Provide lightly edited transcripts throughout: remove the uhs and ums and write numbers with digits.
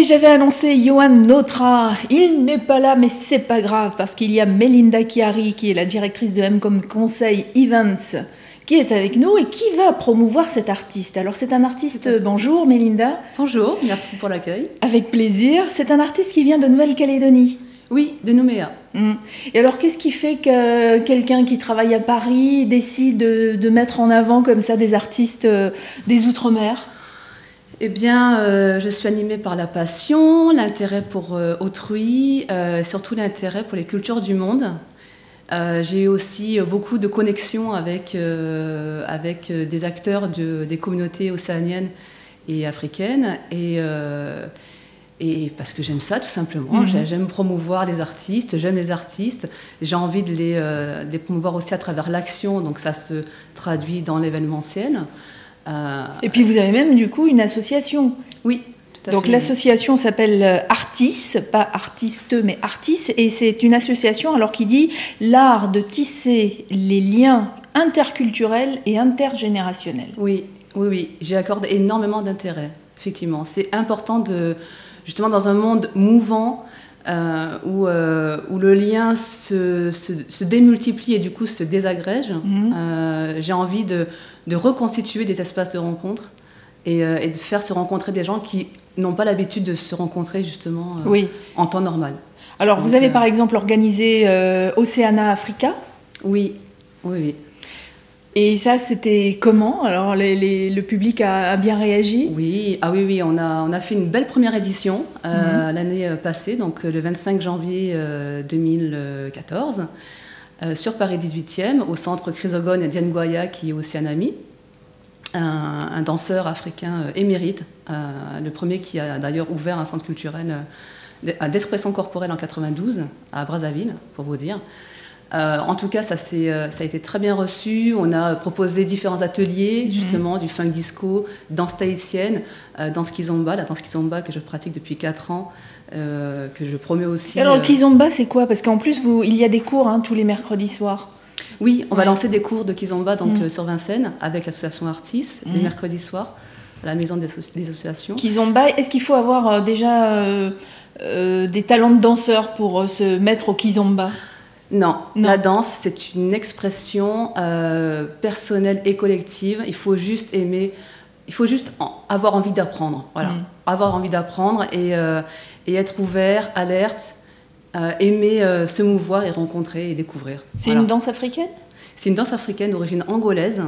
j'avais annoncé Johan Notre. Il n'est pas là, mais c'est pas grave, parce qu'il y a Melinda Chiari, qui est la directrice de M-Com Conseil Events, qui est avec nous et qui va promouvoir cet artiste. Alors c'est un artiste, bonjour Melinda. Bonjour, merci pour l'accueil. Avec plaisir. C'est un artiste qui vient de Nouvelle-Calédonie. Oui, de Nouméa. Et alors qu'est-ce qui fait que quelqu'un qui travaille à Paris décide de mettre en avant comme ça des artistes des Outre-mer ? Eh bien, je suis animée par la passion, l'intérêt pour autrui, surtout l'intérêt pour les cultures du monde. J'ai aussi beaucoup de connexions avec des acteurs des communautés océaniennes et africaines. Et parce que j'aime ça, tout simplement. J'aime promouvoir les artistes, j'aime les artistes. J'ai envie de les promouvoir aussi à travers l'action, donc ça se traduit dans l'événementiel. Et puis vous avez même du coup une association. Oui, tout à fait. Donc l'association s'appelle Artis, pas artiste mais Artis, et c'est une association alors qui dit l'art de tisser les liens interculturels et intergénérationnels. Oui, oui, oui, j'y accorde énormément d'intérêt, effectivement. C'est important justement dans un monde mouvant, où le lien se démultiplie et du coup se désagrège. J'ai envie de reconstituer des espaces de rencontre et de faire se rencontrer des gens qui n'ont pas l'habitude de se rencontrer justement en temps normal. Alors donc, vous avez par exemple organisé Oceana Africa. Oui, oui, oui. Et ça, c'était comment? Alors, le public a bien réagi? Oui, ah oui, oui, on a fait une belle première édition l'année passée, donc le 25 janvier 2014, sur Paris 18e, au centre Chrysogone Diane-Goya, qui est aussi un ami, un danseur africain émérite, le premier qui a d'ailleurs ouvert un centre culturel d'expression corporelle en 92 à Brazzaville, pour vous dire. En tout cas, ça a été très bien reçu. On a proposé différents ateliers, justement, du funk disco, danse tahitienne, danse kizomba, la danse kizomba que je pratique depuis 4 ans, que je promets aussi. Alors, le kizomba, c'est quoi? Parce qu'en plus, il y a des cours tous les mercredis soirs. Oui, on va lancer des cours de kizomba donc, sur Vincennes, avec l'association Artis, les mercredis soirs, à la maison des associations. Kizomba, est-ce qu'il faut avoir déjà des talents de danseur pour se mettre au kizomba? Non, la danse, c'est une expression personnelle et collective. Il faut juste aimer, il faut juste avoir envie d'apprendre. Voilà. Avoir envie d'apprendre et être ouvert, alerte, aimer se mouvoir et rencontrer et découvrir. C'est une danse africaine? C'est une danse africaine d'origine angolaise,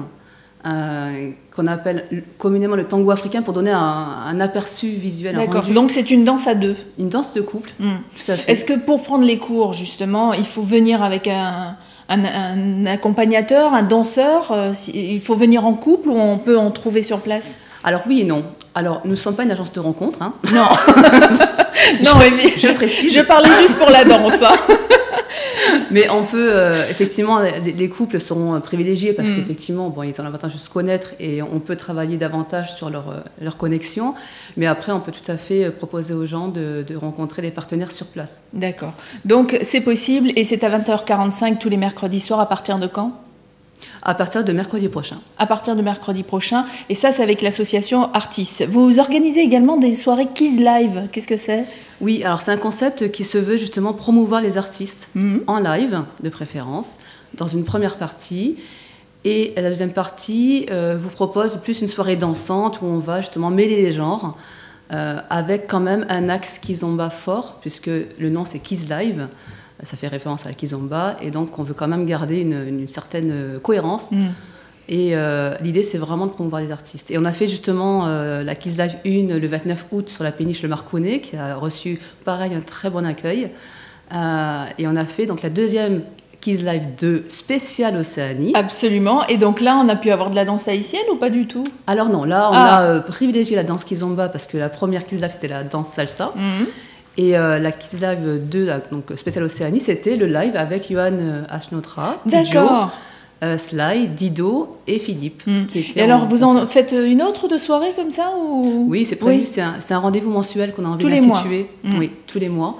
qu'on appelle communément le tango africain pour donner un aperçu visuel. D'accord, donc c'est une danse à deux. Une danse de couple, tout à fait. Est-ce que pour prendre les cours, justement, il faut venir avec un accompagnateur, un danseur? Il faut venir en couple ou on peut en trouver sur place? Alors oui et non. Alors, nous ne sommes pas une agence de rencontre. Hein. Non. Non, je précise. Je parlais juste pour la danse. Hein. Mais on peut, effectivement, les couples seront privilégiés parce qu'effectivement, bon, ils ont l'avantage de se connaître et on peut travailler davantage sur leur connexion. Mais après, on peut tout à fait proposer aux gens de rencontrer des partenaires sur place. D'accord. Donc, c'est possible et c'est à 20h45 tous les mercredis soirs. À partir de quand ? À partir de mercredi prochain. À partir de mercredi prochain. Et ça, c'est avec l'association Artis. Vous organisez également des soirées Kiss Live. Qu'est-ce que c'est ? Oui, alors c'est un concept qui se veut justement promouvoir les artistes en live, de préférence, dans une première partie. Et la deuxième partie vous propose plus une soirée dansante où on va justement mêler les genres, avec quand même un axe kizomba fort, puisque le nom c'est Kiss Live. Ça fait référence à la kizomba, et donc on veut quand même garder une certaine cohérence. Et l'idée, c'est vraiment de promouvoir les artistes. Et on a fait justement la Kiss Live 1 le 29 août sur la péniche Le Marcounet, qui a reçu, pareil, un très bon accueil. Et on a fait donc la deuxième Kiss Live 2 spéciale Océanie. Absolument. Et donc là, on a pu avoir de la danse tahitienne ou pas du tout? Alors non, là, on a privilégié la danse kizomba, parce que la première Kiss Live, c'était la danse salsa. Et la Kiss Live 2, donc spéciale Océanie, c'était le live avec Johan Ashnotra, D'accord. Sly, Dido et Philippe. Et alors, vous en faites une autre de soirée comme ça ou... Oui, c'est prévu. C'est un rendez-vous mensuel qu'on a envie d'instituer. Oui, tous les mois.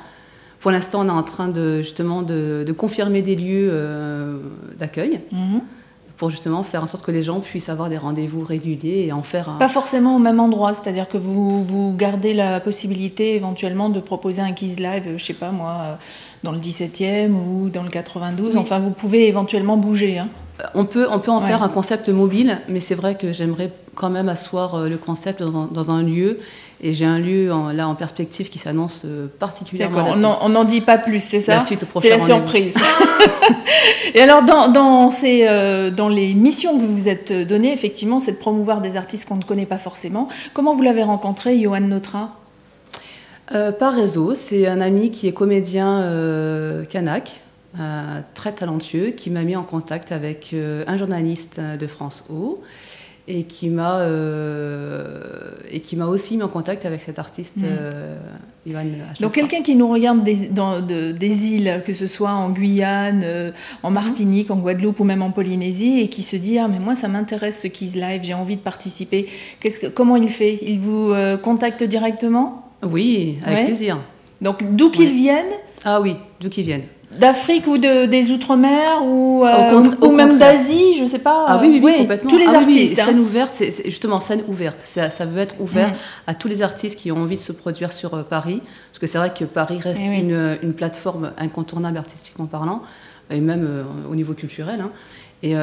Pour l'instant, on est en train justement de confirmer des lieux d'accueil pour justement faire en sorte que les gens puissent avoir des rendez-vous réguliers et en faire un... Pas forcément au même endroit, c'est-à-dire que vous gardez la possibilité éventuellement de proposer un quiz live, je sais pas moi, dans le 17e ou dans le 92, enfin vous pouvez éventuellement bouger. Hein. On peut en faire un concept mobile, mais c'est vrai que j'aimerais quand même asseoir le concept dans un lieu. Et j'ai un lieu en perspective qui s'annonce particulièrement adapté. On n'en dit pas plus, c'est ça? La suite au prochain rendez-vous. C'est la surprise. Et alors, dans les missions que vous vous êtes données, effectivement, c'est de promouvoir des artistes qu'on ne connaît pas forcément. Comment vous l'avez rencontré, Johan Notre? Par réseau, c'est un ami qui est comédien kanak, très talentueux, qui m'a mis en contact avec un journaliste de France O et qui m'a aussi mis en contact avec cet artiste Ivan. Donc quelqu'un qui nous regarde des îles, que ce soit en Guyane, en Martinique, en Guadeloupe ou même en Polynésie, et qui se dit « Ah, mais moi, ça m'intéresse ce Quiz Live, j'ai envie de participer ». Comment il fait? Il vous contacte directement? Oui, avec plaisir. Donc d'où qu'ils viennent? Ah oui, d'où qu'ils viennent. D'Afrique ou des Outre-mer ou même d'Asie, je ne sais pas. Ah oui, complètement. Tous les artistes. Oui, scène ouverte, c'est justement scène ouverte. Ça veut être ouvert à tous les artistes qui ont envie de se produire sur Paris. Parce que c'est vrai que Paris reste une plateforme incontournable artistiquement parlant, et même au niveau culturel. Hein. Et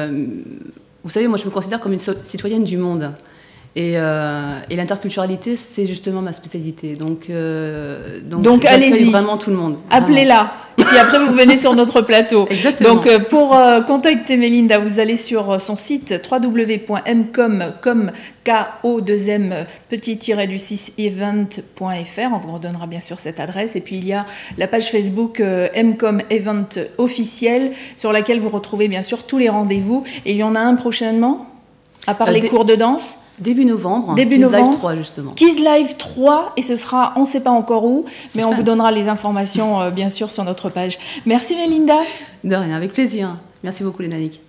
vous savez, moi je me considère comme une citoyenne du monde. Et l'interculturalité, c'est justement ma spécialité. Donc allez-y. Vraiment tout le monde. Appelez-la. Et puis après, vous venez sur notre plateau. Exactement. Donc, pour contacter Melinda, vous allez sur son site www.mcom-event.fr. On vous redonnera bien sûr cette adresse. Et puis, il y a la page Facebook MCOM Event officielle sur laquelle vous retrouvez bien sûr tous les rendez-vous. Et il y en a un prochainement, à part les cours de danse. Début novembre, Kiz Live 3 justement. Kiz Live 3 et ce sera, on ne sait pas encore où, mais on vous donnera les informations bien sûr sur notre page. Merci Melinda. De rien, avec plaisir. Merci beaucoup les Naniques.